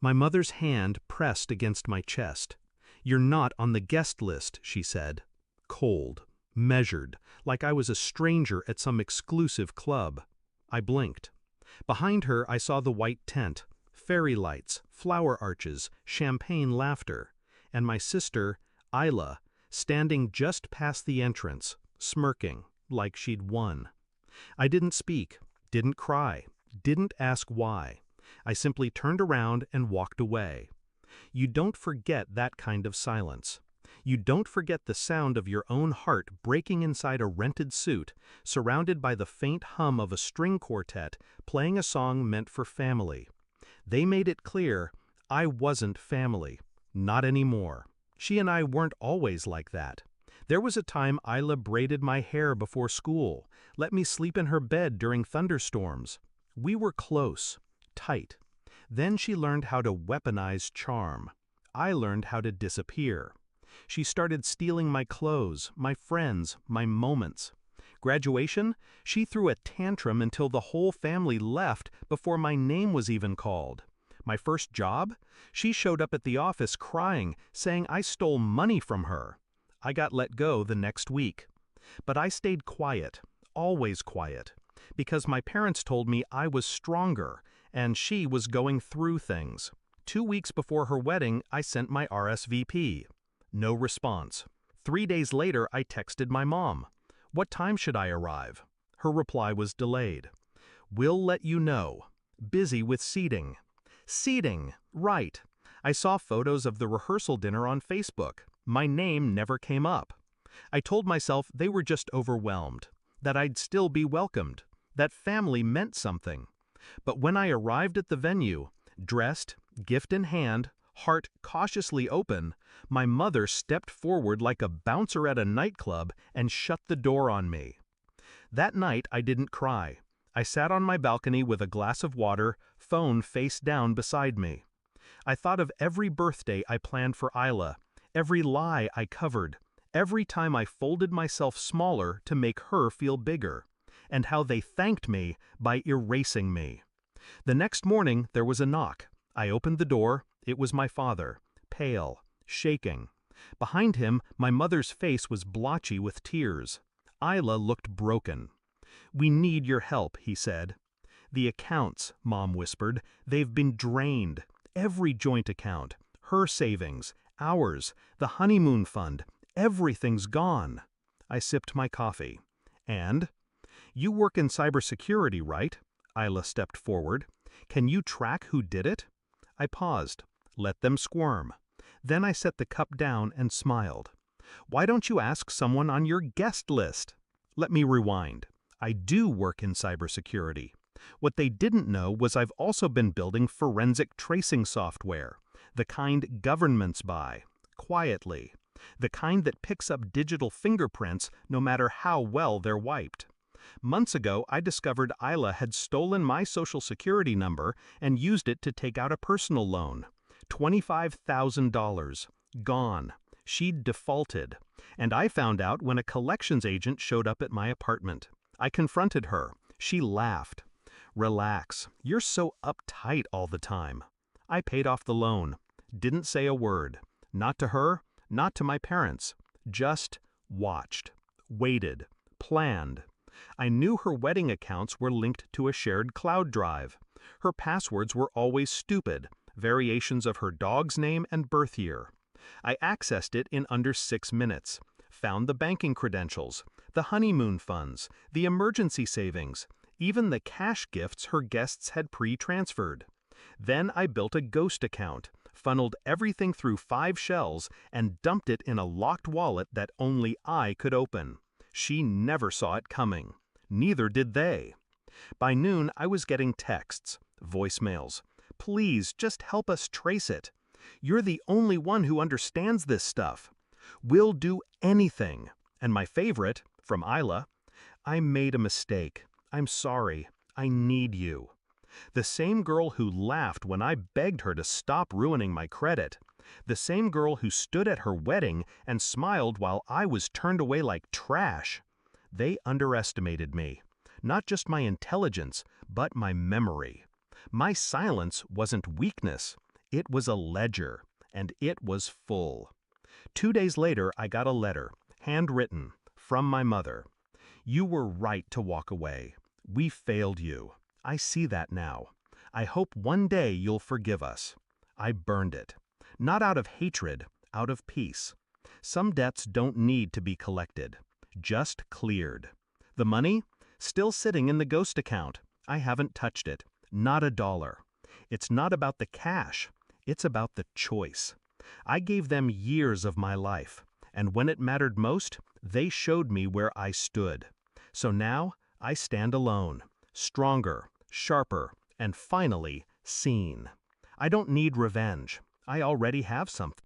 My mother's hand pressed against my chest. "You're not on the guest list," she said. Cold, measured, like I was a stranger at some exclusive club. I blinked. Behind her I saw the white tent, fairy lights, flower arches, champagne laughter, and my sister, Isla, standing just past the entrance, smirking, like she'd won. I didn't speak, didn't cry, didn't ask why. I simply turned around and walked away. You don't forget that kind of silence. You don't forget the sound of your own heart breaking inside a rented suit, surrounded by the faint hum of a string quartet playing a song meant for family. They made it clear I wasn't family. Not anymore. She and I weren't always like that. There was a time Isla braided my hair before school, let me sleep in her bed during thunderstorms. We were close, tight. Then she learned how to weaponize charm. I learned how to disappear. She started stealing my clothes, my friends, my moments. Graduation? She threw a tantrum until the whole family left before my name was even called. My first job? She showed up at the office crying, saying I stole money from her. I got let go the next week. But I stayed quiet, always quiet, because my parents told me I was stronger, and she was going through things. 2 weeks before her wedding, I sent my RSVP. No response. 3 days later, I texted my mom. What time should I arrive? Her reply was delayed. We'll let you know. Busy with seating. Seating, right. I saw photos of the rehearsal dinner on Facebook. My name never came up. I told myself they were just overwhelmed, that I'd still be welcomed, that family meant something. But when I arrived at the venue, dressed, gift in hand, heart cautiously open, my mother stepped forward like a bouncer at a nightclub and shut the door on me. That night I didn't cry. I sat on my balcony with a glass of water, phone face down beside me. I thought of every birthday I planned for Isla, every lie I covered, every time I folded myself smaller to make her feel bigger, and how they thanked me by erasing me. The next morning there was a knock. I opened the door. It was my father, pale, shaking. Behind him, my mother's face was blotchy with tears. Isla looked broken. "We need your help," he said. "The accounts," Mom whispered, "they've been drained. Every joint account, her savings, ours, the honeymoon fund, everything's gone." I sipped my coffee. "And? You work in cybersecurity, right?" Isla stepped forward. "Can you track who did it?" I paused. Let them squirm. Then I set the cup down and smiled. "Why don't you ask someone on your guest list?" Let me rewind. I do work in cybersecurity. What they didn't know was I've also been building forensic tracing software, the kind governments buy, quietly, the kind that picks up digital fingerprints no matter how well they're wiped. Months ago, I discovered Isla had stolen my social security number and used it to take out a personal loan. $25,000. Gone. She'd defaulted. And I found out when a collections agent showed up at my apartment. I confronted her. She laughed. "Relax. You're so uptight all the time." I paid off the loan. Didn't say a word. Not to her, not to my parents. Just watched. Waited. Planned. I knew her wedding accounts were linked to a shared cloud drive. Her passwords were always stupid, variations of her dog's name and birth year. I accessed it in under 6 minutes, found the banking credentials, the honeymoon funds, the emergency savings, even the cash gifts her guests had pre-transferred. Then I built a ghost account, funneled everything through 5 shells, and dumped it in a locked wallet that only I could open. She never saw it coming. Neither did they. By noon, I was getting texts, voicemails. "Please, just help us trace it. You're the only one who understands this stuff. We'll do anything." And my favorite, from Isla, "I made a mistake. I'm sorry. I need you." The same girl who laughed when I begged her to stop ruining my credit. The same girl who stood at her wedding and smiled while I was turned away like trash. They underestimated me. Not just my intelligence, but my memory. My silence wasn't weakness. It was a ledger, and it was full. 2 days later, I got a letter, handwritten, from my mother. You were right to walk away. We failed you. I see that now. I hope one day you'll forgive us. I burned it. Not out of hatred, out of peace. Some debts don't need to be collected, just cleared. The money? Still sitting in the ghost account. I haven't touched it. Not a dollar. It's not about the cash. It's about the choice. I gave them years of my life, and when it mattered most, they showed me where I stood. So now, I stand alone, stronger, sharper, and finally, seen. I don't need revenge. I already have something.